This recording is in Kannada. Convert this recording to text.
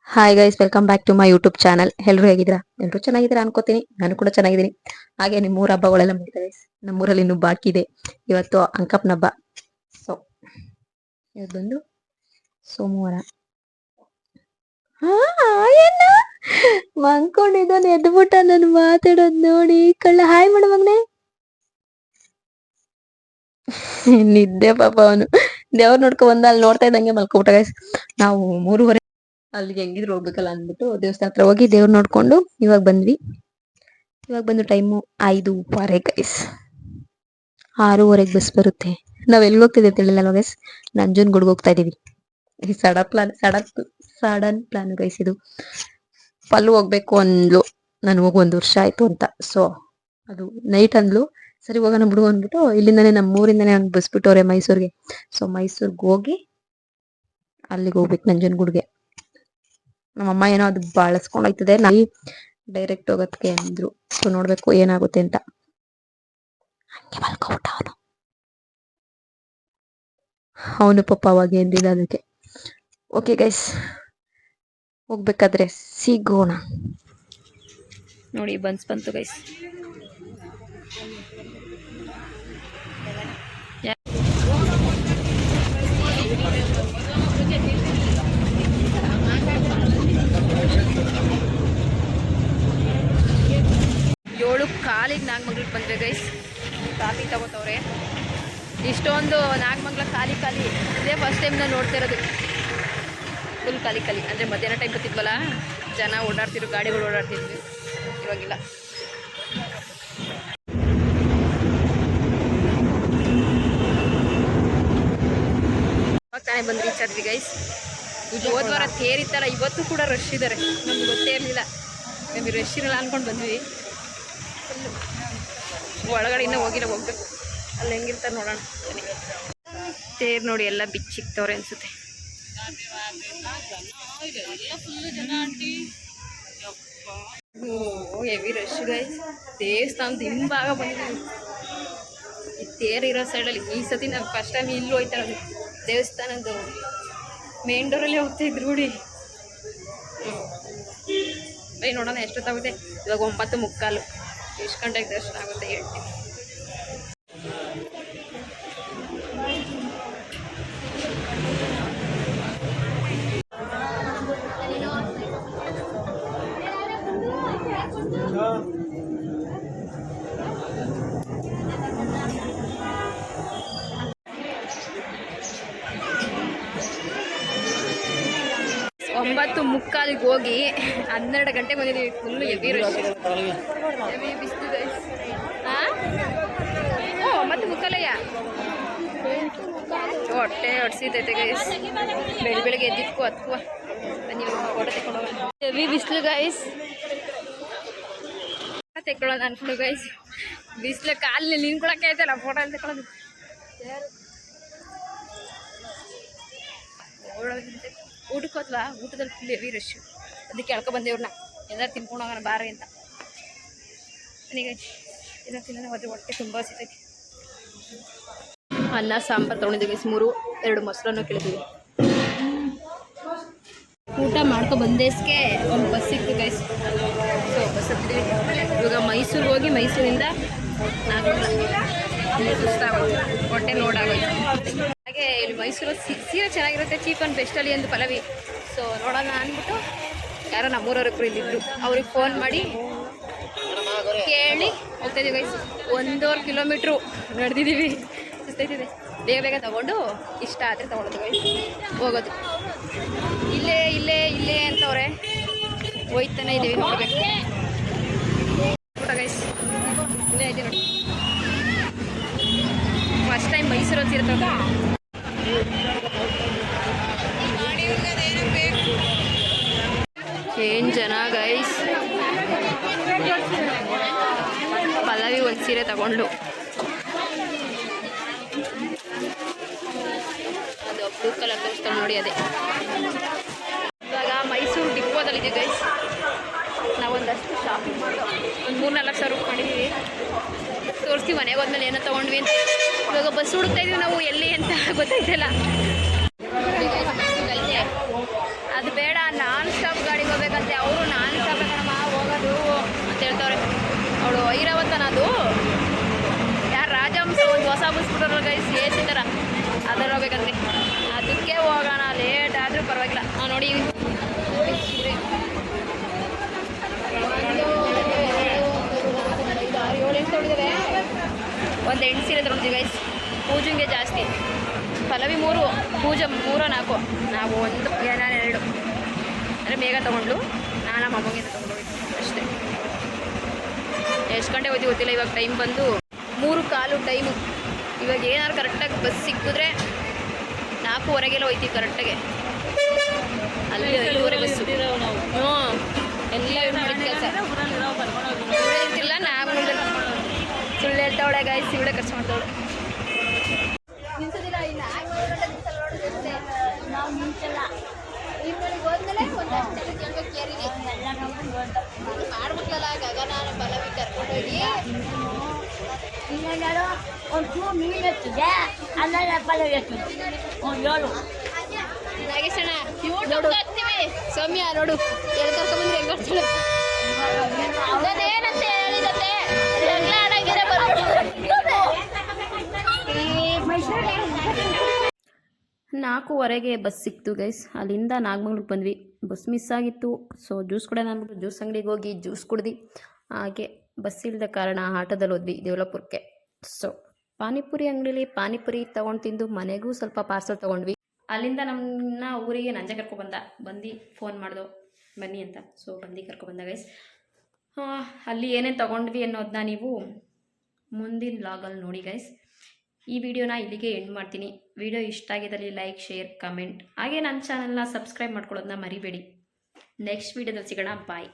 Hi guys, welcome back to my YouTube channel. ಎಲ್ಲರೂ ಹೇಗಿದ್ದೀರಾ? ಎಲ್ಲರೂ ಚೆನ್ನಾಗಿದ್ದೀರಾ ಅನ್ಕೋತೀನಿ. ನಾನು ಕೂಡ ಚೆನ್ನಾಗಿದ್ದೀನಿ. ಹಾಗೆ ನಿಮ್ಮೂರ ಹಬ್ಬಗಳೆಲ್ಲ ಮುಗಿತಾ ಗೈಸ್. ನಮ್ಮೂರಲ್ಲಿ ಇನ್ನೂ ಬಾಕಿ ಇದೆ. ಇವತ್ತು ಅಂಕಪ್ಪನ ಹಬ್ಬ. ಸೊ ಇವತ್ತು ಬಂದು ಸೋಮವಾರ. ಏನು ಮಂಕೊಂಡಿದ್ದಾನೆ, ಎದ್ಬಿಟ್ಟ ನಾನು ಮಾತಾಡೋದ್ ನೋಡಿ. ಕಳ್ಳ ಹಾಯ್ ಮಾಡ ಮಗನೆ. ನಿದ್ದೆ ಪಾಪ ಅವನು. ದೇವ್ರ ನೋಡ್ಕೊ ಬಂದ, ಅಲ್ಲಿ ನೋಡ್ತಾ ಇದ್ದಂಗೆ ಮಲ್ಕೊಬಿಟ್ಟ ಗೈಸ್. ನಾವು 3:30 ಅಲ್ಲಿಗೆ ಹೆಂಗಿದ್ರು ಹೋಗ್ಬೇಕಲ್ಲ ಅಂದ್ಬಿಟ್ಟು ದೇವಸ್ಥಾನ ಹತ್ರ ಹೋಗಿ ದೇವ್ರ ನೋಡ್ಕೊಂಡು ಇವಾಗ ಬಂದ್ವಿ. ಇವಾಗ ಬಂದು ಟೈಮು 5:15 ಗೈಸ್. 6:30 ಬಸ್ ಬರುತ್ತೆ. ನಾವ್ ಎಲ್ಲಿಗೆ ಹೋಗ್ತಿದ್ದೀವಿ ತಿಳಿಲ್ಲ ಗೈಸ್. ನಂಜನಗೂಡ್ಗೆ ಹೋಗ್ತಾ ಇದೀವಿ. ಈ ಸಡನ್ ಪ್ಲಾನ್ ಗೈಸ್ ಇದು. ಪಲ್ಲು ಹೋಗ್ಬೇಕು ಅಂದ್ಲು, ನಾನು ಹೋಗಿ 1 ವರ್ಷ ಆಯ್ತು ಅಂತ. ಸೊ ಅದು ನೈಟ್ ಅಂದ್ಲು, ಸರಿ ಹೋಗೋಣ ಬಿಡು ಅಂದ್ಬಿಟ್ಟು ಇಲ್ಲಿಂದಾನೆ ನಮ್ಮೂರಿಂದಾನೆ ಹಂಗ್ ಬಸ್ ಬಿಟ್ಟವ್ರೆ ಮೈಸೂರ್ಗೆ. ಸೊ ಮೈಸೂರ್ಗೆ ಹೋಗಿ ಅಲ್ಲಿಗೆ ಹೋಗ್ಬೇಕು ನಂಜನಗೂಡ್ಗೆ. ನಮ್ಮಮ್ಮ ಏನೋ ಅದು ಬಳಸ್ಕೊಂಡೋಯ್ತದೆ, ನಾವು ಡೈರೆಕ್ಟ್ ಹೋಗೋದಕ್ಕೆ ಅಂದ್ರು. ಸೊ ನೋಡ್ಬೇಕು ಏನಾಗುತ್ತೆ ಅಂತ. ಹಂಗೆ ಮಲ್ಕೊಬಿಟ್ಟ ಅವನು ಪಾಪ ಅವಾಗ ಎಂದಿಲ್ಲ ಅದಕ್ಕೆ. ಓಕೆ ಗೈಸ್, ಹೋಗ್ಬೇಕಾದ್ರೆ ಸಿಗೋಣ. ನೋಡಿ ಬನ್ಸ್ ಬಂತು ಗೈಸ್. ಕಾಲಿಗೆ ನಾಗಮಂಗ್ಲಕ್ಕೆ ಬಂದ್ರೆ ಗೈಸ್. ಕಾಫಿ ತಗೋತವ್ರೆ. ಇಷ್ಟೊಂದು ನಾಗಮಂಗ್ಲ ಖಾಲಿ ಇದೇ ಫಸ್ಟ್ ಟೈಮ್ ನಾನು ನೋಡ್ತಾ ಇರೋದು. ಫುಲ್ ಖಾಲಿ ಅಂದರೆ ಮಧ್ಯಾಹ್ನ ಟೈಮ್ ಬರ್ತಿದ್ವಲ್ಲ, ಜನ ಓಡಾಡ್ತಿದ್ರು, ಗಾಡಿಗಳು ಓಡಾಡ್ತಿದ್ವಿ. ಇವಾಗಿಲ್ಲ. ತಾನೇ ಬಂದು ರೀಚ್ ಆದ್ವಿ ಗೈಸ್. ಹೋದ್ವಾರ ತೇರಿತ್ತಲ್ಲ, ಇವತ್ತು ಕೂಡ ರಶ್ ಇದ್ದಾರೆ. ನಮ್ಗೆ ಗೊತ್ತೇ ಇರಲಿಲ್ಲ, ನಮಗೆ ರಶ್ ಇರಲ್ಲ ಅಂದ್ಕೊಂಡು ಬಂದ್ವಿ. ಒಳಗಡೆ ಇನ್ನೂ ಹೋಗ್ಬೇಕು. ಅಲ್ಲಿ ಹೆಂಗಿರ್ತಾರೆ ನೋಡೋಣ. ತೇರು ನೋಡಿ ಎಲ್ಲ ಬಿಚ್ಚಿಕ್ತವ್ರೆ ಅನ್ಸುತ್ತೆ. Heavy rush guys. ದೇವಸ್ಥಾನದ ಹಿಂಭಾಗ ಬಂದಿದ್ದೀವಿ. ಈ ತೇರಿರೋ ಸೈಡಲ್ಲಿ ಈ ಸತಿ ನಾವು ಫಸ್ಟ್ ಟೈಮ್ ಇಲ್ಲೂ ಹೋಯ್ತಾ ಇರೋದು. ದೇವಸ್ಥಾನದ ಮೇನ್ ಡೋರಲ್ಲಿ ಹೋಗ್ತಾ ಇದ್ರು ನೋಡಿ. ಬೈ ನೋಡೋಣ ಎಷ್ಟೊತ್ತಾಗುತ್ತೆ. ಇವಾಗ 9:45. ಎಷ್ಟು ಗಂಟೆಗೆ ದರ್ಶನ ಆಗುತ್ತೆ ಹೇಳ್ತೀನಿ. ಒಂಬತ್ತು ಮುಕ್ಕಾಲಿಗೆ ಹೋಗಿ 12 ಗಂಟೆ ಬಂದಿದ್ದೀವಿ. ಫುಲ್ಲು ಹೆವಿ ರಶ್, ಹೆವಿ ಬಿಸಿಲು ಗೈಸ್. ಓ 9 ಮುಕ್ಕಾಲಯ್ಯ, ಹೊಟ್ಟೆ ಹೊಡ್ಸಿತೈತೆ ಗೈಸ್. ಬೆಳಿಗ್ಗೆ ಎದ್ದಿದ್ಕು ಹತ್ಕುವ ನೀವು ಫೋಟೋ ತೆಕ್ಕೊಂಡು ಹೆವಿ ಬಿಸಿಲು ಗೈಸ್. ತೆಕ್ಕೊಳ್ಳೋದು ಅನ್ಕೊಂಡು ಗೈಸ್. ಬಿಸಿಲು ಕಾಲಲ್ಲಿ ನಿಂತ್ಕೊಳಕ್ಕೆ ಆಯ್ತಲ್ಲ ಫೋಟೋ ಅಲ್ಲಿ ತೆಕ್ಕೊಳ್ಳೋದು. ಊಟಕ್ಕೆ ಹೋದ್ವಾ, ಊಟದಲ್ಲಿ ಫುಲ್ ಹೆವಿ ರಶ್. ಅದಕ್ಕೆ ಎಳ್ಕೊ ಬಂದೇವ್ರನ್ನ ಎಲ್ಲರೂ ತಿನ್ಕೊಂಡು ಹೋಗೋಣ ಬಾರಿ ಅಂತ. ನನಗೆ ಎಲ್ಲ ತಿನ್ನೋಣ ಹೋದ್ರೆ ಹೊಟ್ಟೆ ತುಂಬ ಹಸಿತೈತಿ. ಅನ್ನ ಸಾಂಬಾರು ತೊಗೊಂಡಿದ್ದೀವಿ ಗೈಸ್. 2 ಮೊಸರನ್ನು ಕೇಳಿದ್ದೀವಿ. ಊಟ ಮಾಡ್ಕೊ ಬಂದೇಸ್ಗೆ ಒಂದು ಬಸ್ ಸಿಕ್ತು ಗೈಸ್. So bus ಹತ್ತಿದ್ವಿ. ಇವಾಗ ಮೈಸೂರಿಗೆ ಹೋಗಿ ಮೈಸೂರಿಂದ ಸುಸ್ತಾಗೋಯ್ತು, ಹೊಟ್ಟೆ ಲೋಡ್ ಆಗೋಯ್ತು. ಹಾಗೆ ಇಲ್ಲಿ ಮೈಸೂರಲ್ಲಿ ಸೀರೆ ಚೆನ್ನಾಗಿರುತ್ತೆ, ಚೀಪ್ ಆ್ಯಂಡ್ ಬೆಸ್ಟಲ್ಲಿ ಎಂದು ಪಲ್ಲವಿ. ಸೊ ನೋಡೋಣ ಅಂದ್ಬಿಟ್ಟು ಯಾರೋ ನಮ್ಮೂರವ್ರಿಬ್ರು ಇಲ್ಲಿದ್ರು, ಅವ್ರಿಗೆ ಫೋನ್ ಮಾಡಿ ಕೇಳಿ ಹೋಗ್ತಾಯಿದ್ದೀವಿ ಗೈಸ್. 1.5 ಕಿಲೋಮೀಟ್ರು ನಡೆದಿದ್ದೀವಿ. ಸುಸ್ತೈತಿದೆ. ಬೇಗ ತೊಗೊಂಡು ಇಷ್ಟ ಆದರೆ ತೊಗೊಳೋದು ಗೈಸ್, ಹೋಗೋದು. ಇಲ್ಲೇ ಅಂತವ್ರೆ, ಹೋಯ್ತಾನೆ ಇದ್ದೀವಿ. ನೋಡ್ಬೇಕು ಊಟ ಗೈಸ್. ಇಲ್ಲೇ ಐತೆ ನೋಡಿ. ಫಸ್ಟ್ ಟೈಮ್ ಮೈಸೂರಲ್ಲಿ ಇರ್ತದ. ಏನು ಜನ ಗೈಸ್. ಪಲ್ಲವಿ ಒಂದು ಸೀರೆ ತಗೊಂಡು, ಅದು ಬ್ಲೂ ಕಲರ್ ತೋರಿಸ್ತಾಳೆ ನೋಡಿ, ಅದೇ. ಇವಾಗ ಮೈಸೂರು ಡಿಪೋದಲ್ಲಿದ್ದೀವಿ ಗೈಸ್. ನಾವೊಂದಷ್ಟು ಶಾಪಿಂಗ್ ಮಾಡಿ ಒಂದು 3-4 ಸಾವಿರ ಮಾಡಿದ್ದೀವಿ. ತೋರಿಸ್ತೀವಿ ಮನೆಗೆ ಹೋದ್ಮೇಲೆ ಏನೋ ತೊಗೊಂಡ್ವಿ ಅಂತ. ಇವಾಗ ಬಸ್ ಹುಡುಕ್ತಾ ಇದೀವಿ ನಾವು, ಎಲ್ಲಿ ಅಂತ ಗೊತ್ತಾಯ್ತಲ್ಲ. ಅದು ಬೇಡ, ನಾನ್ ಸ್ಟಾಪ್ ಬೆಂಗಳೂರು ಹೋಗ್ಬೇಕಂದ್ರೆ ಅದಕ್ಕೆ ಹೋಗೋಣ, ಲೇಟ್ ಆದರೂ ಪರವಾಗಿಲ್ಲ. ನೋಡಿ ಸೀರೆ 7 ತೊಗೊಂಡಿದ್ದಾರೆ. ಒಂದು 8 ಸೀರೆ ತೊಗೊಂಡಿದ್ದೀವಿ ಗೈಸ್. ಪೂಜೆಗೆ ಜಾಸ್ತಿ, ಪಲ್ಲವಿ 3, ಪೂಜೆ 3 4. ನಾವು 1 ನಾನು 2 ಅಂದರೆ ಬೇಗ ತೊಗೊಂಡ್ಲು. ನಾನು ನಮ್ಮ ಅಮ್ಮಗೆ ತೊಗೊಂಡು ಅಷ್ಟೇ. ಎಷ್ಟು ಗಂಟೆ ಹೋಯ್ತು ಗೊತ್ತಿಲ್ಲ. ಇವಾಗ ಟೈಮ್ ಬಂದು 3:15 ಟೈಮು. ಇವಾಗ ಏನಾದ್ರು ಕರೆಕ್ಟಾಗಿ ಬಸ್ ಸಿಕ್ಕಿದ್ರೆ 4:15 ಹೋಯ್ತೀವಿ ಕರೆಕ್ಟಾಗೆ. ಅಲ್ಲಿ 5:15 ಬಸ್ಸು. ಹ್ಞೂ ಎಲ್ಲ ಕೆಲಸ ಇರ್ತಿಲ್ಲ. ನಾವು ಸುಳ್ಳು ಹೇಳ್ತಾವಳೆ ಗಾಯ್ಸ್, ಇವಳೆ ಖರ್ಚು ಮಾಡ್ತಾವಳೆ. ನಾವು ನಿಂತಲ್ಲ ಹೋದ್ಮೇಲೆ ಮಾಡ್ಬಿಟ್ಲಲ್ಲ ಗಗನ ಪಲ್ಲವಿ ಕರ್ಕೊಂಡೋಗಿ ಒಂಚೂರು ಮೀನು ಎತ್ತಿದೆ, ಅಲ್ಲ ಪಲ್ಲವಿ ಎತ್ತಿದೆ 7. ನಾಗೇಶಣ್ಣ ನೋಡು, ಸೌಮ್ಯ ನೋಡು ಎಲ್ಲಿ ಕರ್ಕೊಂಡ್ಬಂದ್ರೆ ಹೆಂಗ್ ಮಾಡ್ತಾಳೆ. ಏನಂತ ಹೇಳಿದತ್ತೆ ಜಗಳ ಆಡಂಗಿದ್ರೆ ನಾಲ್ಕೂವರೆಗೆ ಬಸ್ ಸಿಕ್ತು ಗೈಸ್. ಅಲ್ಲಿಂದ ನಾಗಮಂಗ್ಳಕ್ಕೆ ಬಂದ್ವಿ. ಬಸ್ ಮಿಸ್ ಆಗಿತ್ತು. ಸೊ ಜ್ಯೂಸ್ ಕುಡಿಯೋಣ ಅಂದ್ಬಿಟ್ಟು ಜ್ಯೂಸ್ ಅಂಗಡಿಗೆ ಹೋಗಿ ಜ್ಯೂಸ್ ಕುಡ್ದು ಹಾಗೆ ಬಸ್ ಇಲ್ಲದ ಕಾರಣ ಆಟೋದಲ್ಲಿ ಹೋದ್ವಿ ದೇವಲಾಪುರಕ್ಕೆ. ಸೊ ಪಾನಿಪುರಿ ಅಂಗಡಿಲಿ ಪಾನಿಪುರಿ ತೊಗೊಂಡು ತಿಂದು ಮನೆಗೂ ಸ್ವಲ್ಪ ಪಾರ್ಸಲ್ ತೊಗೊಂಡ್ವಿ. ಅಲ್ಲಿಂದ ನಮ್ಮನ್ನ ಊರಿಗೆ ನಂಜೆ ಬಂದು ಫೋನ್ ಮಾಡ್ದು ಬನ್ನಿ ಅಂತ. ಸೊ ಬಂದು ಕರ್ಕೊಬಂದ ಗೈಸ್. ಅಲ್ಲಿ ಏನೇನು ತೊಗೊಂಡ್ವಿ ಅನ್ನೋದನ್ನ ನೀವು ಮುಂದಿನ ವ್ಲಾಗಲ್ಲಿ ನೋಡಿ ಗೈಸ್. ಈ ವಿಡಿಯೋನ ಇಲ್ಲಿಗೆ ಎಂಡ್ ಮಾಡ್ತೀನಿ. ವಿಡಿಯೋ ಇಷ್ಟ ಆಗಿದ್ದಲ್ಲಿ ಲೈಕ್, ಶೇರ್, ಕಮೆಂಟ್ ಹಾಗೆ ನನ್ನ ಚಾನಲ್ನ ಸಬ್ಸ್ಕ್ರೈಬ್ ಮಾಡ್ಕೊಳ್ಳೋದನ್ನ ಮರಿಬೇಡಿ. ನೆಕ್ಸ್ಟ್ ವಿಡಿಯೋದಲ್ಲಿ ಸಿಗೋಣ. ಬಾಯ್.